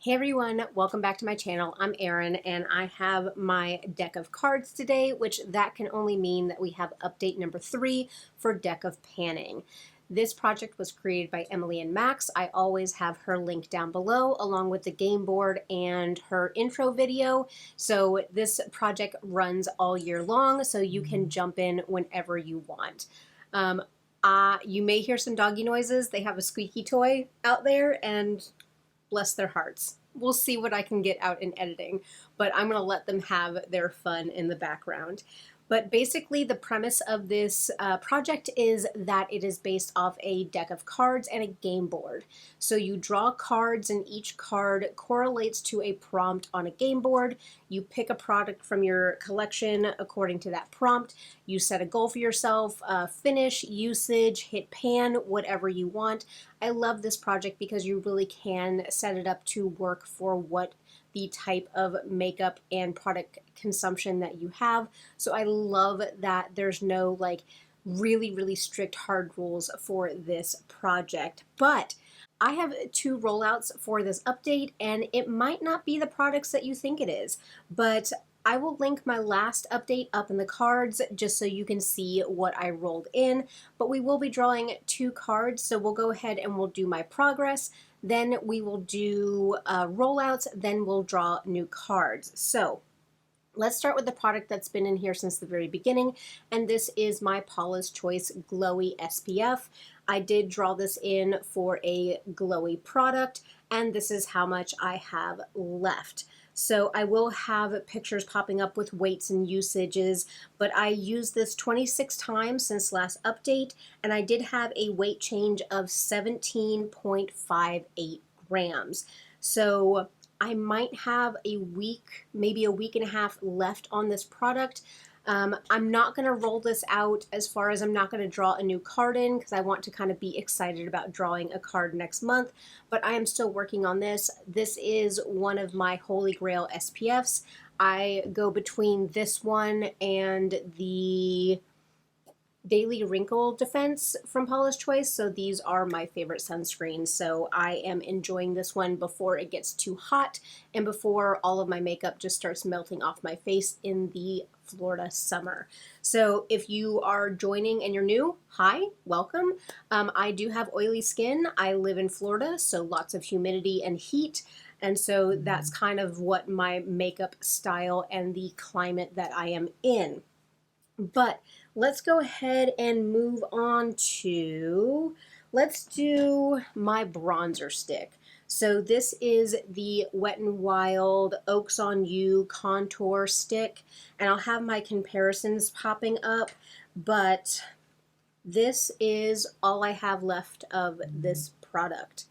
Hey everyone, welcome back to my channel. I'm Erin and I have my deck of cards today, which that can only mean that we have update number 3 for deck of panning. This project was created by Emily and Max. I always have her link down below along with the game board and her intro video. So this project runs all year long, so you can jump in whenever you want. You may hear some doggy noises. They have a squeaky toy out there and bless their hearts. We'll see what I can get out in editing, but I'm going to let them have their fun in the background. But basically the premise of this project is that it is based off a deck of cards and a game board. So you draw cards and each card correlates to a prompt on a game board. You pick a product from your collection according to that prompt. You set a goal for yourself, finish, usage, hit pan, whatever you want. I love this project because you really can set it up to work for what the type of makeup and product consumption that you have. So I love that there's no like really strict hard rules for this project. But I have 2 rollouts for this update and it might not be the products that you think it is, but I will link my last update up in the cards just so you can see what I rolled in, but we will be drawing 2 cards, so we'll go ahead and we'll do my progress, then we will do rollouts, then we'll draw new cards. So let's start with the product that's been in here since the very beginning, and this is my Paula's Choice Glowy SPF. I did draw this in for a glowy product, and this is how much I have left. So I will have pictures popping up with weights and usages, but I used this 26 times since last update, and I did have a weight change of 17.58 grams. So I might have a week, maybe a week and a half left on this product. I'm not going to roll this out as far as I'm not going to draw a new card in because I want to kind of be excited about drawing a card next month, but I am still working on this. This is one of my Holy Grail SPFs. I go between this one and the Daily Wrinkle Defense from Paula's Choice, so these are my favorite sunscreens, so I am enjoying this one before it gets too hot and before all of my makeup just starts melting off my face in the Florida summer. So if you are joining and you're new, hi, welcome. I do have oily skin. I live in Florida, so lots of humidity and heat, and so that's kind of what my makeup style and the climate that I am in. But let's go ahead and move on to, let's do my bronzer stick. So this is the Wet n Wild Oaks on You contour stick, and I'll have my comparisons popping up, but this is all I have left of this product.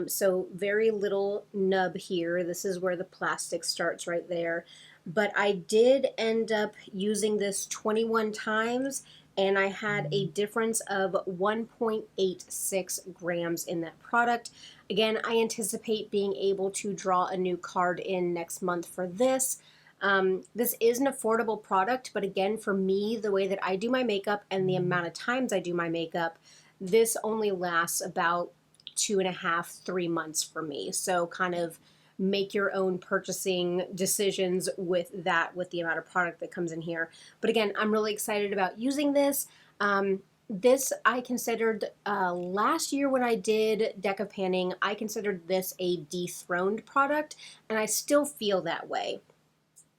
So very little nub here. This is where the plastic starts right there. But I did end up using this 21 times and I had a difference of 1.86 grams in that product. Again, I anticipate being able to draw a new card in next month for this. This is an affordable product, but again, for me, the way that I do my makeup and the amount of times I do my makeup, this only lasts about 2.5, 3 months for me. So kind of make your own purchasing decisions with that, with the amount of product that comes in here. But again, I'm really excited about using this. This I considered last year when I did Deck of Panning, I considered this a dethroned product, and I still feel that way.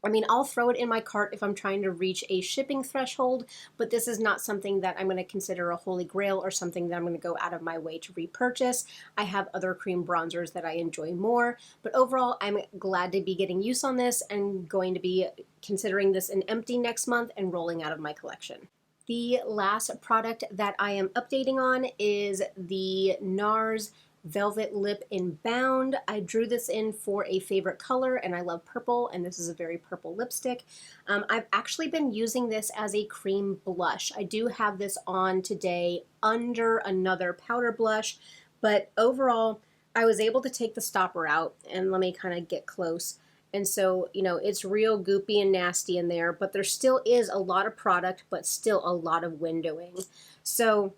I mean, I'll throw it in my cart if I'm trying to reach a shipping threshold, but this is not something that I'm going to consider a holy grail or something that I'm going to go out of my way to repurchase. I have other cream bronzers that I enjoy more, but overall, I'm glad to be getting use on this and going to be considering this an empty next month and rolling out of my collection. The last product that I am updating on is the NARS Velvet Lip in Bound. I drew this in for a favorite color and I love purple, and this is a very purple lipstick. I've actually been using this as a cream blush. I do have this on today under another powder blush, but overall I was able to take the stopper out, and let me kind of get close. And so, you know, it's real goopy and nasty in there, but there still is a lot of product, but still a lot of windowing. So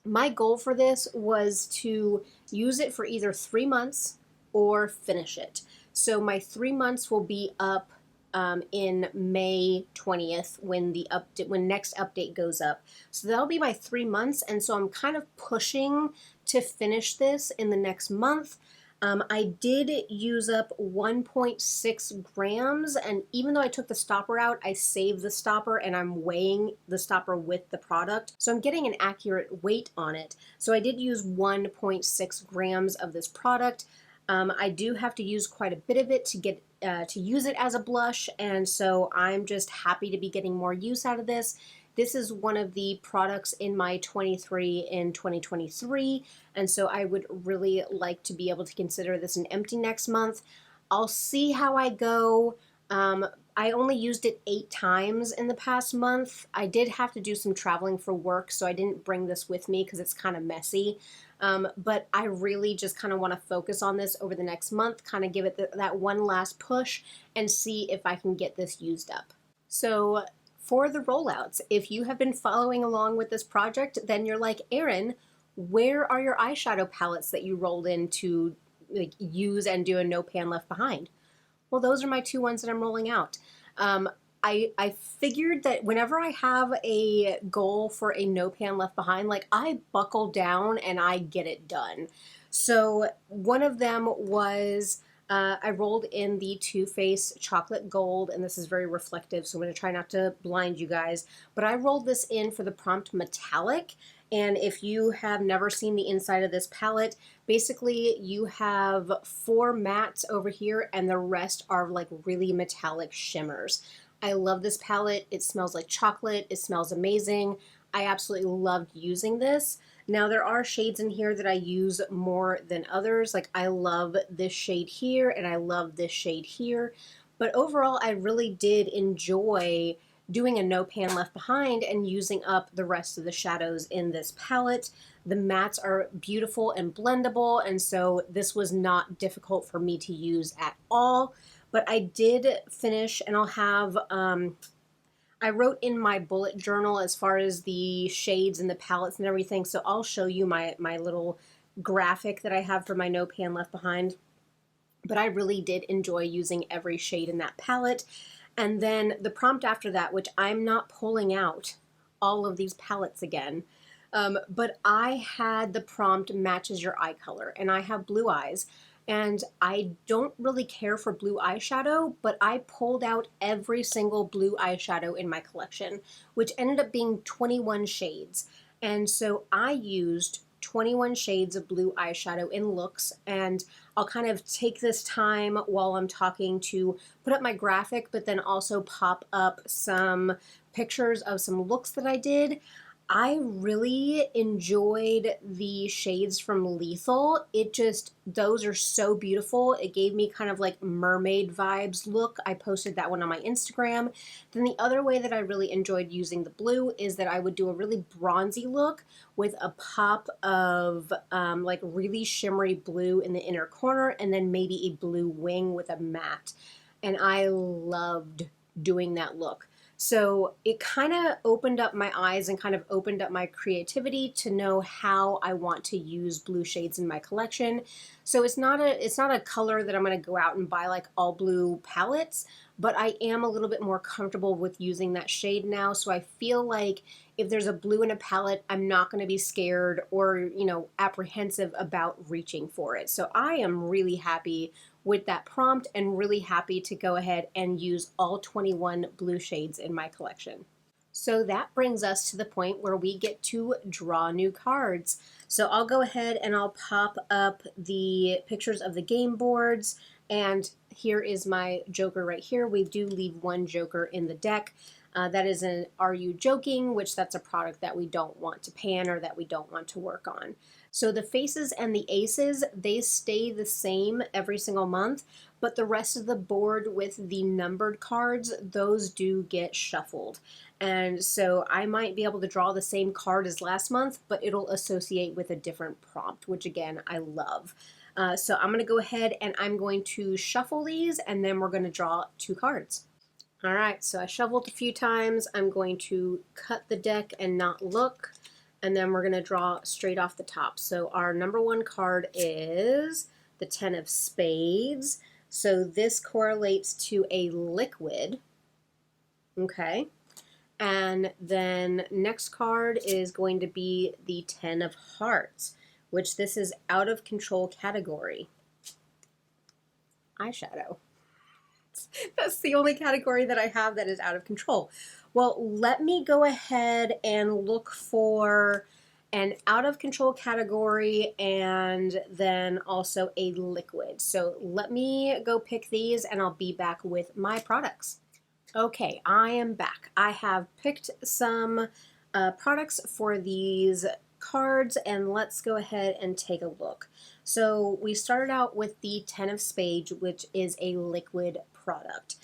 my goal for this was to use it for either 3 months or finish it. So my 3 months will be up in May 20th when next update goes up. So that'll be my 3 months, and so I'm kind of pushing to finish this in the next month. I did use up 1.6 grams, and even though I took the stopper out, I saved the stopper and I'm weighing the stopper with the product. So I'm getting an accurate weight on it. So I did use 1.6 grams of this product. I do have to use quite a bit of it to get to use it as a blush, and so I'm just happy to be getting more use out of this. This is one of the products in my 23 in 2023, and so I would really like to be able to consider this an empty next month. I'll see how I go. I only used it 8 times in the past month. I did have to do some traveling for work, so I didn't bring this with me because it's kind of messy. But I really just kind of want to focus on this over the next month, kind of give it that one last push and see if I can get this used up. So for the rollouts, if you have been following along with this project, then you're like, Erin, where are your eyeshadow palettes that you rolled in to use and do a no pan left behind? Well, those are my 2 ones that I'm rolling out. I figured that whenever I have a goal for a no pan left behind, like I buckle down and I get it done. So one of them was I rolled in the Too Faced Chocolate Gold, and this is very reflective, so I'm going to try not to blind you guys. But I rolled this in for the Prompt Metallic, and if you have never seen the inside of this palette, basically you have 4 mattes over here, and the rest are like really metallic shimmers. I love this palette. It smells like chocolate. It smells amazing. I absolutely loved using this. Now there are shades in here that I use more than others. Like I love this shade here and I love this shade here. But overall, I really did enjoy doing a no pan left behind and using up the rest of the shadows in this palette. The mattes are beautiful and blendable, and so this was not difficult for me to use at all. But I did finish, and I'll have, I wrote in my bullet journal as far as the shades and the palettes and everything, so I'll show you my little graphic that I have for my no pan left behind. But I really did enjoy using every shade in that palette. And then the prompt after that, which I'm not pulling out all of these palettes again, but I had the prompt matches your eye color, and I have blue eyes. And I don't really care for blue eyeshadow, but I pulled out every single blue eyeshadow in my collection, which ended up being 21 shades. And so I used 21 shades of blue eyeshadow in looks, and I'll kind of take this time while I'm talking to put up my graphic, but then also pop up some pictures of some looks that I did. I really enjoyed the shades from Lethal. Those are so beautiful. It gave me kind of like mermaid vibes look. I posted that one on my Instagram. Then the other way that I really enjoyed using the blue is that I would do a really bronzy look with a pop of like really shimmery blue in the inner corner, and then maybe a blue wing with a matte. And I loved doing that look. So it kind of opened up my eyes and kind of opened up my creativity to know how I want to use blue shades in my collection. So it's not a color that I'm going to go out and buy like all blue palettes, but I am a little bit more comfortable with using that shade now. So I feel like if there's a blue in a palette, I'm not going to be scared or, apprehensive about reaching for it. So I am really happy with that prompt and really happy to go ahead and use all 21 blue shades in my collection. So that brings us to the point where we get to draw new cards. So I'll go ahead and I'll pop up the pictures of the game boards, and here is my joker right here. We do leave one joker in the deck. That is an Are You Joking, which that's a product that we don't want to pan or that we don't want to work on. So the faces and the aces, they stay the same every single month, but the rest of the board with the numbered cards, those do get shuffled. And so I might be able to draw the same card as last month, but it'll associate with a different prompt, which again, I love. So I'm going to go ahead and I'm going to shuffle these, and then we're going to draw 2 cards. All right, so I shuffled a few times. I'm going to cut the deck and not look, and then we're going to draw straight off the top. So our number 1 card is the 10 of Spades. So this correlates to a liquid, okay? And then next card is going to be the 10 of Hearts, which this is out of control category. Eyeshadow. That's the only category that I have that is out of control. Well, let me go ahead and look for an out of control category and then also a liquid. So let me go pick these and I'll be back with my products. Okay, I am back. I have picked some products for these cards and let's go ahead and take a look. So we started out with the 10 of Spades, which is a liquid product.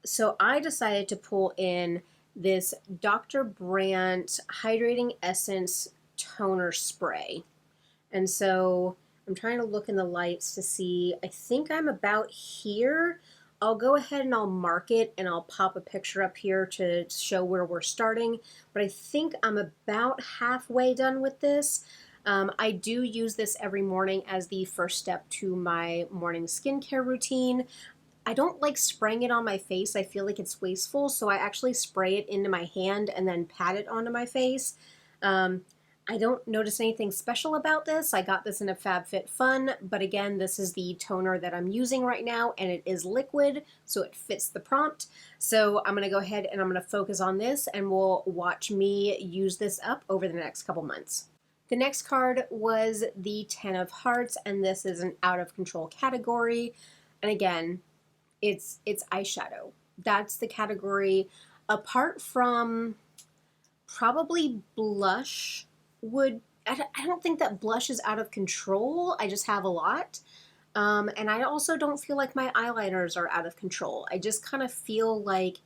So I decided to pull in this Dr. Brandt Hydrating Essence Toner Spray. And so I'm trying to look in the lights to see, I think I'm about here. I'll go ahead and I'll mark it and I'll pop a picture up here to show where we're starting. But I think I'm about halfway done with this. I do use this every morning as the first step to my morning skincare routine. I don't like spraying it on my face. I feel like it's wasteful, so I actually spray it into my hand and then pat it onto my face. I don't notice anything special about this. I got this in a FabFitFun, but again, this is the toner that I'm using right now, and it is liquid, so it fits the prompt. So I'm gonna go ahead and I'm gonna focus on this, and we'll watch me use this up over the next couple months. The next card was the 10 of Hearts, and this is an out of control category. And again, it's eyeshadow. That's the category. Apart from probably blush I don't think that blush is out of control. I just have a lot. And I also don't feel like my eyeliners are out of control. I just kind of feel like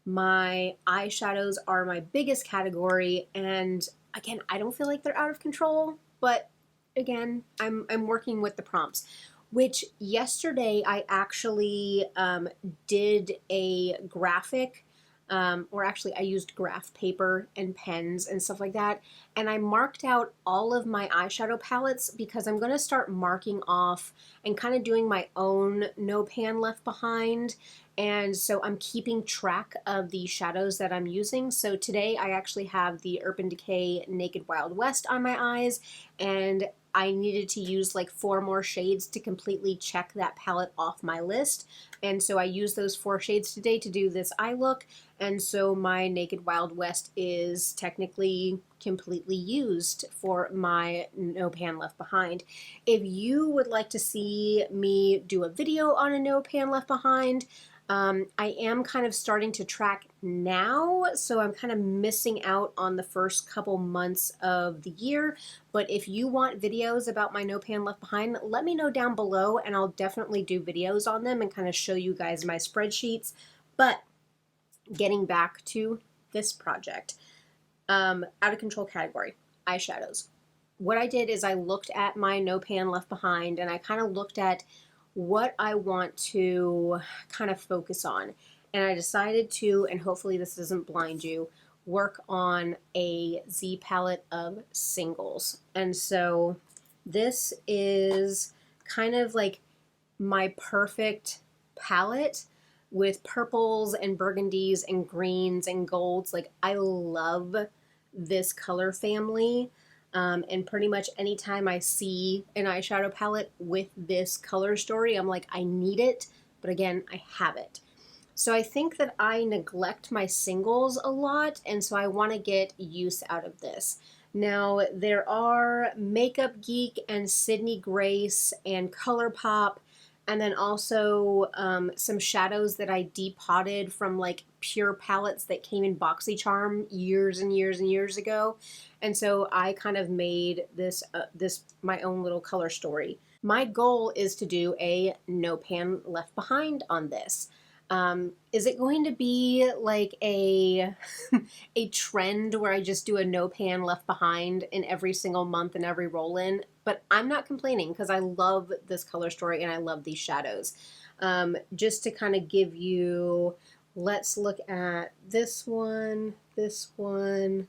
my eyeshadows are my biggest category. And again, I don't feel like they're out of control, but again, I'm working with the prompts. Which yesterday I actually did a graphic, or actually I used graph paper and pens and stuff like that, and I marked out all of my eyeshadow palettes because I'm going to start marking off and kind of doing my own no pan left behind, and so I'm keeping track of the shadows that I'm using. So today I actually have the Urban Decay Naked Wild West on my eyes, and I needed to use like 4 more shades to completely check that palette off my list. And so I used those 4 shades today to do this eye look. And so my Naked Wild West is technically completely used for my No Pan Left Behind. If you would like to see me do a video on a No Pan Left Behind, I am kind of starting to track now, so I'm kind of missing out on the first couple months of the year. But if you want videos about my No Pan Left Behind, let me know down below and I'll definitely do videos on them and kind of show you guys my spreadsheets. But getting back to this project, out of control category, eyeshadows. What I did is I looked at my No Pan Left Behind and I kind of looked at what I want to kind of focus on. And I decided to, and hopefully this doesn't blind you, work on a Z palette of singles. And so this is kind of like my perfect palette with purples and burgundies and greens and golds. Like, I love this color family. And pretty much anytime I see an eyeshadow palette with this color story, I'm like, I need it, but again, I have it. So I think that I neglect my singles a lot, and so I want to get use out of this. Now, there are Makeup Geek and Sydney Grace and ColourPop, and then also some shadows that I depotted from like pure palettes that came in BoxyCharm years and years and years ago. And so I kind of made this my own little color story. My goal is to do a No Pan Left Behind on this. Is it going to be like a trend where I just do a No Pan Left Behind in every single month and every roll-in? But I'm not complaining because I love this color story and I love these shadows. Just to kind of give you, let's look at this one, this one.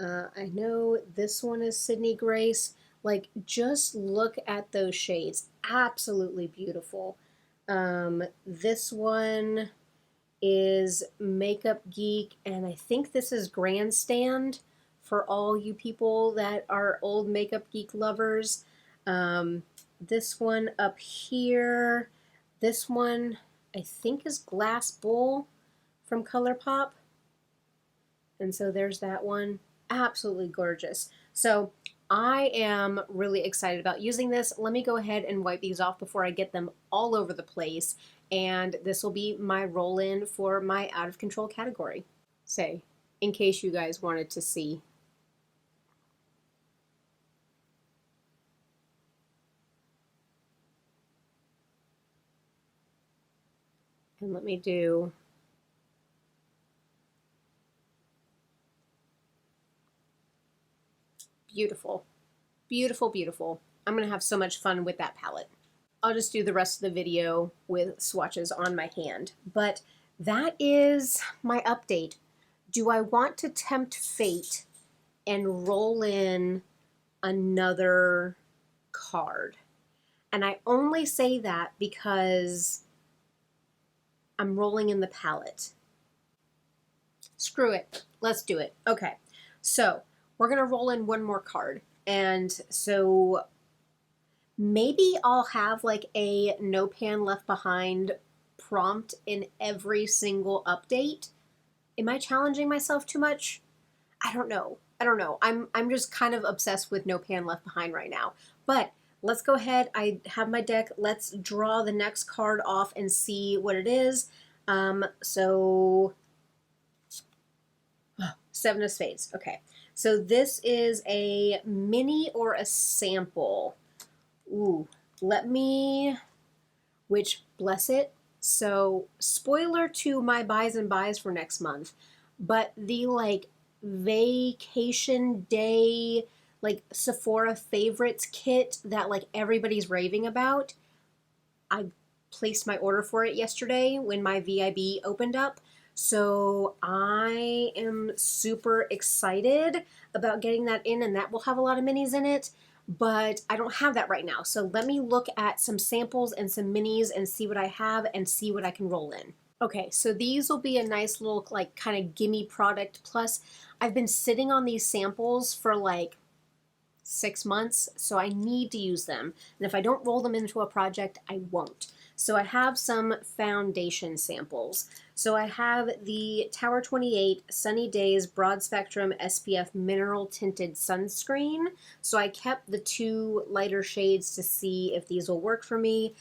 I know this one is Sydney Grace. Like, just look at those shades. Absolutely beautiful. This one is Makeup Geek, and I think this is Grandstand for all you people that are old Makeup Geek lovers. This one up here, this one I think is Glass Bowl from ColourPop. And so there's that one. Absolutely gorgeous. So I am really excited about using this. Let me go ahead and wipe these off before I get them all over the place. And this will be my roll-in for my out of control category. Say, in case you guys wanted to see. And let me do beautiful, beautiful, beautiful. I'm gonna have so much fun with that palette. I'll just do the rest of the video with swatches on my hand. But that is my update. Do I want to tempt fate and roll in another card? And I only say that because I'm rolling in the palette. Screw it. Let's do it. Okay. So we're going to roll in one more card. And so maybe I'll have like a No Pan Left Behind prompt in every single update. Am I challenging myself too much? I don't know. I'm just kind of obsessed with No Pan Left Behind right now. But let's go ahead. I have my deck. Let's draw the next card off and see what it is. Seven of Spades. Okay. So this is a mini or a sample. Ooh, which bless it. So spoiler to my buys and buys for next month, but the like vacation day, like Sephora favorites kit that like everybody's raving about, I placed my order for it yesterday when my VIB opened up. So I am super excited about getting that in, and that will have a lot of minis in it, but I don't have that right now. So let me look at some samples and some minis and see what I have and see what I can roll in. Okay, so these will be a nice little like kind of gimme product. Plus, I've been sitting on these samples for like 6 months, so I need to use them. And if I don't roll them into a project, I won't. So I have some foundation samples. So I have the Tower 28 Sunny Days Broad Spectrum SPF Mineral Tinted Sunscreen. So I kept the two lighter shades to see if these will work for me.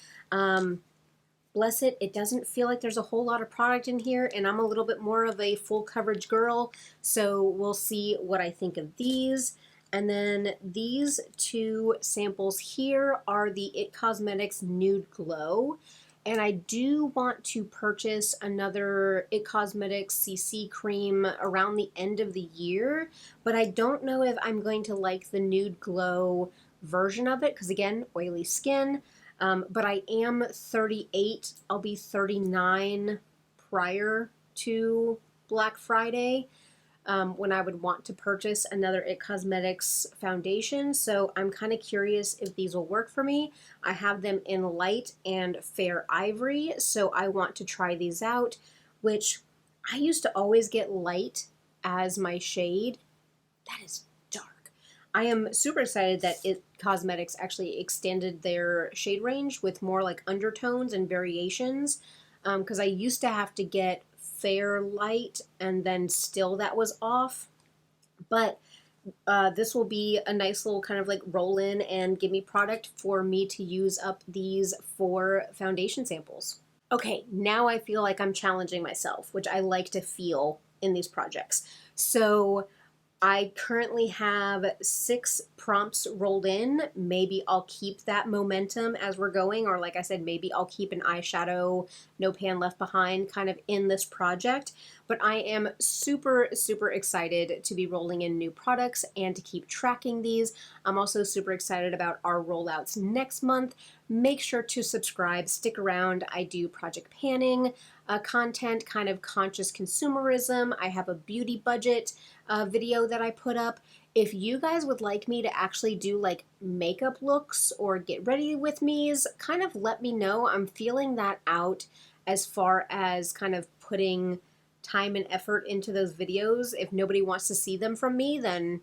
Bless it, it doesn't feel like there's a whole lot of product in here, and I'm a little bit more of a full coverage girl, so we'll see what I think of these. And then these two samples here are the It Cosmetics Nude Glow. And I do want to purchase another It Cosmetics CC cream around the end of the year, but I don't know if I'm going to like the Nude Glow version of it, because again, oily skin. But I am 38. I'll be 39 prior to Black Friday. When I would want to purchase another It Cosmetics foundation. So I'm kind of curious if these will work for me. I have them in light and fair ivory, so I want to try these out, which I used to always get light as my shade. That is dark. I am super excited that It Cosmetics actually extended their shade range with more like undertones and variations, because I used to have to get fair light and then still that was off. But this will be a nice little kind of like roll in and give me product for me to use up these 4 foundation samples. Okay, now I feel like I'm challenging myself, which I like to feel in these projects. So I currently have 6 prompts rolled in. Maybe I'll keep that momentum as we're going, or like I said, maybe I'll keep an eyeshadow, No Pan Left Behind kind of in this project. But I am super, super excited to be rolling in new products and to keep tracking these. I'm also super excited about our rollouts next month. Make sure to subscribe, stick around. I do project panning content, kind of conscious consumerism. I have a beauty budget video that I put up. If you guys would like me to actually do like makeup looks or get ready with me's, kind of let me know. I'm feeling that out as far as kind of putting time and effort into those videos. If nobody wants to see them from me, then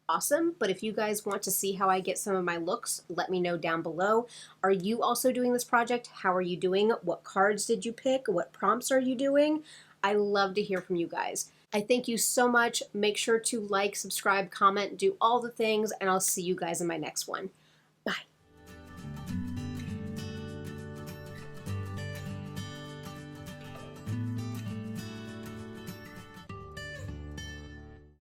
awesome. But if you guys want to see how I get some of my looks, let me know down below. Are you also doing this project? How are you doing? What cards did you pick? What prompts are you doing? I love to hear from you guys. I thank you so much. Make sure to like, subscribe, comment, do all the things, and I'll see you guys in my next one.